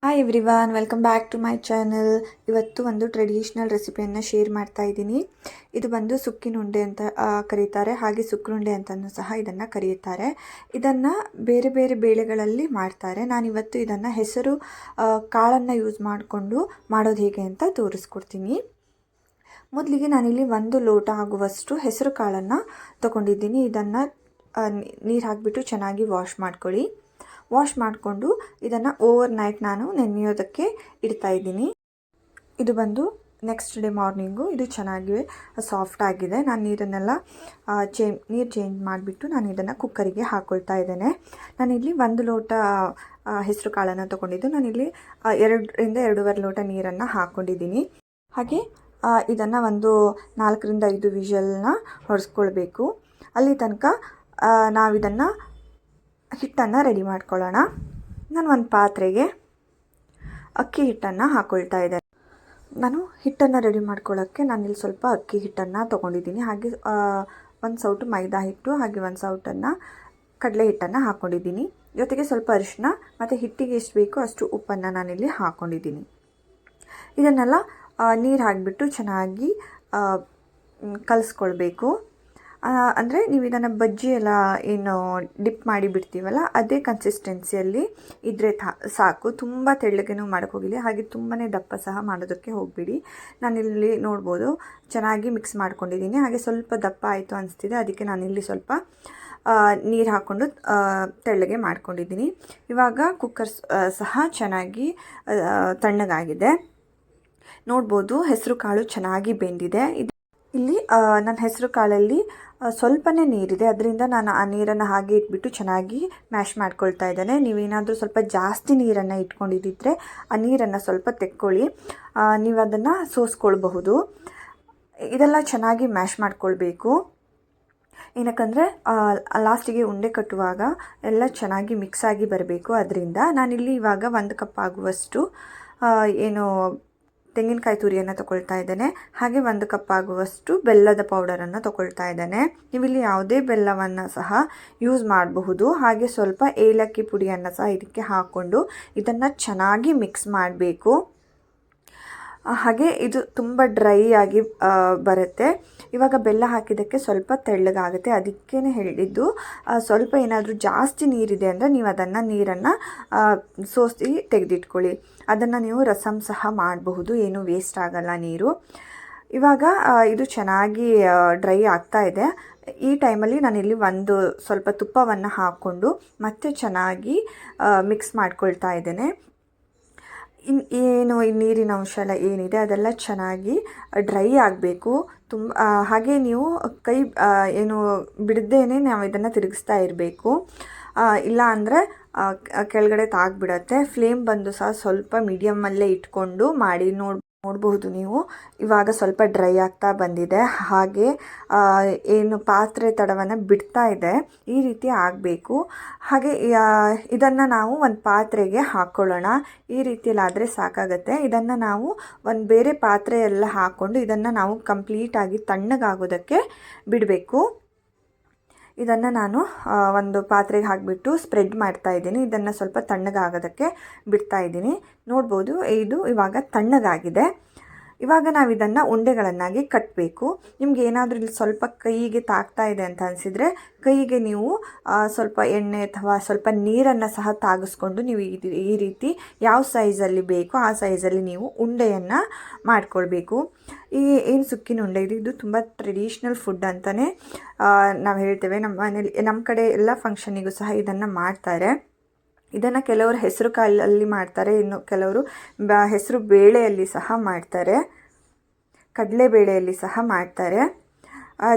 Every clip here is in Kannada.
Hi everyone, welcome back to my channel. ಇವತ್ತು ಒಂದು ಟ್ರೆಡಿಷ್ನಲ್ ರೆಸಿಪಿಯನ್ನು ಶೇರ್ ಮಾಡ್ತಾ ಇದ್ದೀನಿ. ಇದು ಬಂದು ಸುಕ್ಕಿನ ಉಂಡೆ ಅಂತ ಕರೀತಾರೆ, ಹಾಗೆ ಸುಕ್ರುಂಡೆ ಅಂತಲೂ ಸಹ ಇದನ್ನು ಕರೆಯುತ್ತಾರೆ. ಇದನ್ನು ಬೇರೆ ಬೇರೆ ಬೇಳೆಗಳಲ್ಲಿ ಮಾಡ್ತಾರೆ. ನಾನಿವತ್ತು ಇದನ್ನು ಹೆಸರು ಕಾಳನ್ನು ಯೂಸ್ ಮಾಡಿಕೊಂಡು ಮಾಡೋದು ಹೇಗೆ ಅಂತ ತೋರಿಸ್ಕೊಡ್ತೀನಿ. ಮೊದಲಿಗೆ ನಾನಿಲ್ಲಿ 1 ಲೋಟ ಆಗುವಷ್ಟು ಹೆಸರು ಕಾಳನ್ನು ತೊಗೊಂಡಿದ್ದೀನಿ. ಇದನ್ನು ನೀರು ಹಾಕಿಬಿಟ್ಟು ಚೆನ್ನಾಗಿ ವಾಶ್ ಮಾಡ್ಕೊಳ್ಳಿ. ವಾಶ್ ಮಾಡಿಕೊಂಡು ಇದನ್ನು ಓವರ್ ನೈಟ್ ನಾನು ನೆನೆಯೋದಕ್ಕೆ ಇಡ್ತಾಯಿದ್ದೀನಿ. ಇದು ಬಂದು ನೆಕ್ಸ್ಟ್ ಡೇ ಮಾರ್ನಿಂಗು ಇದು ಚೆನ್ನಾಗಿ ಸಾಫ್ಟ್ ಆಗಿದೆ. ನಾನು ನೀರನ್ನೆಲ್ಲ ನೀರು ಚೇಂಜ್ ಮಾಡಿಬಿಟ್ಟು ನಾನು ಇದನ್ನು ಕುಕ್ಕರಿಗೆ ಹಾಕ್ಕೊಳ್ತಾ ಇದ್ದೇನೆ. ನಾನಿಲ್ಲಿ 1 ಲೋಟ ಹೆಸರು ಕಾಳನ್ನು ತೊಗೊಂಡಿದ್ದು. ನಾನಿಲ್ಲಿ 2ರಿಂದ 2.5 ಲೋಟ ನೀರನ್ನು ಹಾಕ್ಕೊಂಡಿದ್ದೀನಿ. ಹಾಗೆ ಇದನ್ನು ಒಂದು 4ರಿಂದ 5 ವಿಷಲ್ನ ಹೊಡೆಸ್ಕೊಳ್ಬೇಕು. ಅಲ್ಲಿ ತನಕ ನಾವಿದನ್ನು ಹಿಟ್ಟನ್ನು ರೆಡಿ ಮಾಡ್ಕೊಳ್ಳೋಣ. ನಾನು ಒಂದು ಪಾತ್ರೆಗೆ ಅಕ್ಕಿ ಹಿಟ್ಟನ್ನು ಹಾಕ್ಕೊಳ್ತಾ ಇದ್ದೇನೆ. ನಾನು ಹಿಟ್ಟನ್ನು ರೆಡಿ ಮಾಡ್ಕೊಳ್ಳೋಕ್ಕೆ ನಾನಿಲ್ಲಿ ಸ್ವಲ್ಪ ಅಕ್ಕಿ ಹಿಟ್ಟನ್ನು ತೊಗೊಂಡಿದ್ದೀನಿ. ಹಾಗೆ 1 ಸೌಟು ಮೈದಾ ಹಿಟ್ಟು, ಹಾಗೆ 1 ಸೌಟನ್ನು ಕಡಲೆ ಹಿಟ್ಟನ್ನು ಹಾಕ್ಕೊಂಡಿದ್ದೀನಿ. ಜೊತೆಗೆ ಸ್ವಲ್ಪ ಅರಿಶಿನ ಮತ್ತು ಹಿಟ್ಟಿಗೆ ಎಷ್ಟು ಬೇಕೋ ಅಷ್ಟು ಉಪ್ಪನ್ನು ನಾನಿಲ್ಲಿ ಹಾಕ್ಕೊಂಡಿದ್ದೀನಿ. ಇದನ್ನೆಲ್ಲ ನೀರು ಹಾಕಿಬಿಟ್ಟು ಚೆನ್ನಾಗಿ ಕಲಿಸ್ಕೊಳ್ಬೇಕು. ಅಂದರೆ ನೀವು ಇದನ್ನು ಬಜ್ಜಿ ಎಲ್ಲ ಏನು ಡಿಪ್ ಮಾಡಿ ಬಿಡ್ತೀವಲ್ಲ, ಅದೇ ಕನ್ಸಿಸ್ಟೆನ್ಸಿಯಲ್ಲಿ ಇದ್ದರೆ ಸಾಕು. ತುಂಬ ತೆಳ್ಳಗೆನೂ ಮಾಡೋಕ್ಕೆ ಹೋಗಿಲ್ಲ, ಹಾಗೆ ತುಂಬಾ ದಪ್ಪ ಸಹ ಮಾಡೋದಕ್ಕೆ ಹೋಗಬೇಡಿ. ನಾನಿಲ್ಲಿ ನೋಡ್ಬೋದು ಚೆನ್ನಾಗಿ ಮಿಕ್ಸ್ ಮಾಡ್ಕೊಂಡಿದ್ದೀನಿ. ಹಾಗೆ ಸ್ವಲ್ಪ ದಪ್ಪ ಆಯಿತು ಅನಿಸ್ತಿದೆ, ಅದಕ್ಕೆ ನಾನಿಲ್ಲಿ ಸ್ವಲ್ಪ ನೀರು ಹಾಕ್ಕೊಂಡು ತೆಳ್ಳಗೆ ಮಾಡ್ಕೊಂಡಿದ್ದೀನಿ. ಇವಾಗ ಕುಕ್ಕರ್ ಸಹ ಚೆನ್ನಾಗಿ ತಣ್ಣಗಾಗಿದೆ. ನೋಡ್ಬೋದು ಹೆಸರು ಕಾಳು ಚೆನ್ನಾಗಿ ಬೆಂದಿದೆ. ಇಲ್ಲಿ ನನ್ನ ಹೆಸರು ಕಾಳಲ್ಲಿ ಸ್ವಲ್ಪನೇ ನೀರಿದೆ, ಅದರಿಂದ ನಾನು ಆ ನೀರನ್ನು ಹಾಗೆ ಇಟ್ಬಿಟ್ಟು ಚೆನ್ನಾಗಿ ಮ್ಯಾಶ್ ಮಾಡ್ಕೊಳ್ತಾ ಇದ್ದೇನೆ. ನೀವೇನಾದರೂ ಸ್ವಲ್ಪ ಜಾಸ್ತಿ ನೀರನ್ನು ಇಟ್ಕೊಂಡಿದ್ದರೆ ಆ ನೀರನ್ನು ಸ್ವಲ್ಪ ತೆಕ್ಕೊಳ್ಳಿ, ನೀವು ಅದನ್ನು ಸೋಸ್ಕೊಳ್ಬಹುದು. ಇದೆಲ್ಲ ಚೆನ್ನಾಗಿ ಮ್ಯಾಶ್ ಮಾಡ್ಕೊಳ್ಬೇಕು. ಏನಕ್ಕಂದರೆ ಲಾಸ್ಟಿಗೆ ಉಂಡೆ ಕಟ್ಟುವಾಗ ಎಲ್ಲ ಚೆನ್ನಾಗಿ ಮಿಕ್ಸ್ ಆಗಿ ಬರಬೇಕು. ಅದರಿಂದ ನಾನಿಲ್ಲಿ ಇವಾಗ 1 ಕಪ್ ಆಗುವಷ್ಟು ಏನು ತೆಂಗಿನಕಾಯಿ ತುರಿಯನ್ನು ತೊಗೊಳ್ತಾ ಇದ್ದೇನೆ. ಹಾಗೆ 1 ಕಪ್ ಆಗುವಷ್ಟು ಬೆಲ್ಲದ ಪೌಡರನ್ನು ತೊಗೊಳ್ತಾ ಇದ್ದೇನೆ. ನೀವಿಲ್ಲಿ ಯಾವುದೇ ಬೆಲ್ಲವನ್ನು ಸಹ ಯೂಸ್ ಮಾಡಬಹುದು. ಹಾಗೆ ಸ್ವಲ್ಪ ಏಲಕ್ಕಿ ಪುಡಿಯನ್ನು ಸಹ ಇದಕ್ಕೆ ಹಾಕ್ಕೊಂಡು ಇದನ್ನು ಚೆನ್ನಾಗಿ ಮಿಕ್ಸ್ ಮಾಡಬೇಕು. ಹಾಗೆ ಇದು ತುಂಬ ಡ್ರೈ ಆಗಿ ಬರುತ್ತೆ. ಇವಾಗ ಬೆಲ್ಲ ಹಾಕಿದ್ದಕ್ಕೆ ಸ್ವಲ್ಪ ತೆಳ್ಳಗಾಗುತ್ತೆ, ಅದಕ್ಕೇ ಹೇಳಿದ್ದು. ಸ್ವಲ್ಪ ಏನಾದರೂ ಜಾಸ್ತಿ ನೀರಿದೆ ಅಂದರೆ ನೀವು ನೀರನ್ನು ಸೋಸಿ ತೆಗೆದಿಟ್ಕೊಳ್ಳಿ. ಅದನ್ನು ನೀವು ರಸಮ್ ಸಹ ಮಾಡಬಹುದು, ಏನೂ ವೇಸ್ಟ್ ಆಗಲ್ಲ ನೀರು. ಇವಾಗ ಇದು ಚೆನ್ನಾಗಿ ಡ್ರೈ ಆಗ್ತಾ ಇದೆ. ಈ ಟೈಮಲ್ಲಿ ನಾನಿಲ್ಲಿ ಸ್ವಲ್ಪ ತುಪ್ಪವನ್ನು ಹಾಕ್ಕೊಂಡು ಮತ್ತೆ ಚೆನ್ನಾಗಿ ಮಿಕ್ಸ್ ಮಾಡ್ಕೊಳ್ತಾ ಇದ್ದೇನೆ. ಏನು ಈ ನೀರಿನ ಅಂಶ ಎಲ್ಲ ಏನಿದೆ ಅದೆಲ್ಲ ಚೆನ್ನಾಗಿ ಡ್ರೈ ಆಗಬೇಕು. ಹಾಗೆ ನೀವು ಕೈ ಏನು ಬಿಡದೇನೆ ನಾವು ಇದನ್ನು ತಿರುಗಿಸ್ತಾ ಇರಬೇಕು. ಇಲ್ಲ ಅಂದರೆ ಕೆಳಗಡೆ ತಾಗ್ಬಿಡತ್ತೆ. ಫ್ಲೇಮ್ ಬಂದು ಸಹ ಸ್ವಲ್ಪ ಮೀಡಿಯಮ್ಮಲ್ಲೇ ಇಟ್ಕೊಂಡು ಮಾಡಿ. ನೋಡಬಹುದು ನೀವು ಇವಾಗ ಸ್ವಲ್ಪ ಡ್ರೈ ಆಗ್ತಾ ಬಂದಿದೆ. ಹಾಗೆ ಏನು ಪಾತ್ರೆ ತಡವನ್ನು ಬಿಡ್ತಾ ಇದೆ, ಈ ರೀತಿ ಆಗಬೇಕು. ಹಾಗೆ ಇದನ್ನು ನಾವು ಒಂದು ಪಾತ್ರೆಗೆ ಹಾಕ್ಕೊಳ್ಳೋಣ. ಈ ರೀತಿಯಲ್ಲಾದರೆ ಸಾಕಾಗುತ್ತೆ. ಇದನ್ನು ನಾವು ಒಂದು ಬೇರೆ ಪಾತ್ರೆಯೆಲ್ಲ ಹಾಕ್ಕೊಂಡು ಇದನ್ನು ನಾವು ಕಂಪ್ಲೀಟಾಗಿ ತಣ್ಣಗಾಗೋದಕ್ಕೆ ಬಿಡಬೇಕು. ಇದನ್ನು ನಾನು ಒಂದು ಪಾತ್ರೆಗೆ ಹಾಕಿಬಿಟ್ಟು ಸ್ಪ್ರೆಡ್ ಮಾಡ್ತಾ ಇದ್ದೀನಿ. ಇದನ್ನು ಸ್ವಲ್ಪ ತಣ್ಣಗಾಗೋದಕ್ಕೆ ಬಿಡ್ತಾ ಇದ್ದೀನಿ. ನೋಡ್ಬೋದು ಇದು ಇವಾಗ ತಣ್ಣಗಾಗಿದೆ. ಇವಾಗ ನಾವು ಇದನ್ನು ಉಂಡೆಗಳನ್ನಾಗಿ ಕಟ್ಟಬೇಕು. ನಿಮ್ಗೆ ಏನಾದರೂ ಇಲ್ಲಿ ಸ್ವಲ್ಪ ಕೈಗೆ ತಾಗ್ತಾ ಇದೆ ಅಂತ ಅನಿಸಿದರೆ ಕೈಗೆ ನೀವು ಸ್ವಲ್ಪ ಎಣ್ಣೆ ಅಥವಾ ಸ್ವಲ್ಪ ನೀರನ್ನು ಸಹ ತಾಗಿಸ್ಕೊಂಡು ನೀವು ಈ ರೀತಿ ಯಾವ ಸೈಜಲ್ಲಿ ಬೇಕೋ ಆ ಸೈಜಲ್ಲಿ ನೀವು ಉಂಡೆಯನ್ನು ಮಾಡ್ಕೊಳ್ಬೇಕು. ಏನು ಸುಕ್ಕಿನ ಉಂಡೆ ಇದು ತುಂಬ ಟ್ರೆಡಿಷ್ನಲ್ ಫುಡ್ ಅಂತಲೇ ನಾವು ಹೇಳ್ತೇವೆ. ನಮ್ಮ ಮನೇಲಿ ನಮ್ಮ ಕಡೆ ಎಲ್ಲ ಫಂಕ್ಷನಿಗೂ ಸಹ ಇದನ್ನು ಮಾಡ್ತಾರೆ. ಇದನ್ನು ಕೆಲವರು ಹೆಸರು ಕಾಳಲ್ಲಿ ಮಾಡ್ತಾರೆ, ಇನ್ನು ಕೆಲವರು ಹೆಸರು ಬೇಳೆಯಲ್ಲಿ ಸಹ ಮಾಡ್ತಾರೆ, ಕಡಲೆಬೇಳೆಯಲ್ಲಿ ಸಹ ಮಾಡ್ತಾರೆ.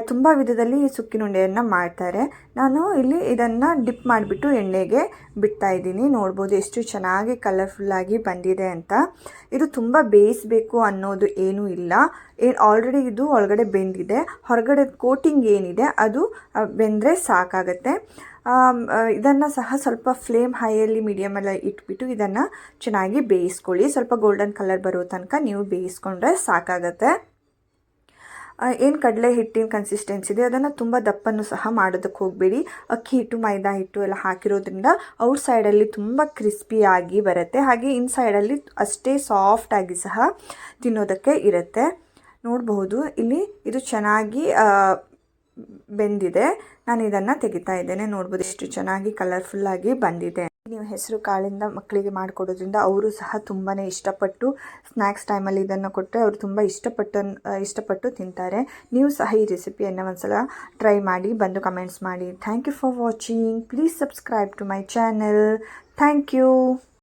ತುಂಬ ವಿಧದಲ್ಲಿ ಈ ಸುಕ್ಕಿನ ಉಂಡೆಯನ್ನು ಮಾಡ್ತಾರೆ. ನಾನು ಇಲ್ಲಿ ಇದನ್ನು ಡಿಪ್ ಮಾಡಿಬಿಟ್ಟು ಎಣ್ಣೆಗೆ ಬಿಡ್ತಾ ಇದ್ದೀನಿ. ನೋಡ್ಬೋದು ಎಷ್ಟು ಚೆನ್ನಾಗಿ ಕಲರ್ಫುಲ್ಲಾಗಿ ಬಂದಿದೆ ಅಂತ. ಇದು ತುಂಬ ಬೇಯಿಸಬೇಕು ಅನ್ನೋದು ಏನೂ ಇಲ್ಲ. ಆಲ್ರೆಡಿ ಇದು ಒಳಗಡೆ ಬೆಂದಿದೆ. ಹೊರಗಡೆ ಕೋಟಿಂಗ್ ಏನಿದೆ ಅದು ಬೆಂದರೆ ಸಾಕಾಗತ್ತೆ. ಇದನ್ನು ಸಹ ಸ್ವಲ್ಪ ಫ್ಲೇಮ್ ಹೈಯಲ್ಲಿ ಮೀಡಿಯಮಲ್ಲಿ ಇಟ್ಬಿಟ್ಟು ಇದನ್ನು ಚೆನ್ನಾಗಿ ಬೇಯಿಸ್ಕೊಳ್ಳಿ. ಸ್ವಲ್ಪ ಗೋಲ್ಡನ್ ಕಲರ್ ಬರೋ ತನಕ ನೀವು ಬೇಯಿಸ್ಕೊಂಡ್ರೆ ಸಾಕಾಗತ್ತೆ. ಏನು ಕಡಲೆ ಹಿಟ್ಟಿನ ಕನ್ಸಿಸ್ಟೆನ್ಸಿ ಇದೆ ಅದನ್ನು ತುಂಬ ದಪ್ಪನ್ನು ಸಹ ಮಾಡೋದಕ್ಕೆ ಹೋಗಬೇಡಿ. ಅಕ್ಕಿ ಹಿಟ್ಟು ಮೈದಾ ಹಿಟ್ಟು ಎಲ್ಲ ಹಾಕಿರೋದ್ರಿಂದ ಔಟ್ ಸೈಡಲ್ಲಿ ತುಂಬ ಕ್ರಿಸ್ಪಿಯಾಗಿ ಬರುತ್ತೆ, ಹಾಗೆ ಇನ್ಸೈಡಲ್ಲಿ ಅಷ್ಟೇ ಸಾಫ್ಟಾಗಿ ಸಹ ತಿನ್ನೋದಕ್ಕೆ ಇರುತ್ತೆ. ನೋಡಬಹುದು ಇಲ್ಲಿ ಇದು ಚೆನ್ನಾಗಿ ಬೆಂದಿದೆ. ನಾನು ಇದನ್ನು ತೆಗಿತಾ ಇದ್ದೇನೆ. ನೋಡ್ಬೋದು ಎಷ್ಟು ಚೆನ್ನಾಗಿ ಕಲರ್ಫುಲ್ಲಾಗಿ ಬಂದಿದೆ. ನೀವು ಹೆಸರು ಕಾಳಿಂದ ಮಕ್ಕಳಿಗೆ ಮಾಡಿಕೊಡೋದ್ರಿಂದ ಅವರು ಸಹ ತುಂಬಾ ಇಷ್ಟಪಟ್ಟು ಸ್ನ್ಯಾಕ್ಸ್ ಟೈಮಲ್ಲಿ ಇದನ್ನು ಕೊಟ್ಟರೆ ಅವರು ತುಂಬ ಇಷ್ಟಪಟ್ಟು ತಿಂತಾರೆ. ನೀವು ಸಹ ಈ ರೆಸಿಪಿಯನ್ನು ಒಂದ್ಸಲ ಟ್ರೈ ಮಾಡಿ ಬಂದು ಕಮೆಂಟ್ಸ್ ಮಾಡಿ. Thank you for watching. Please subscribe to my channel. Thank you.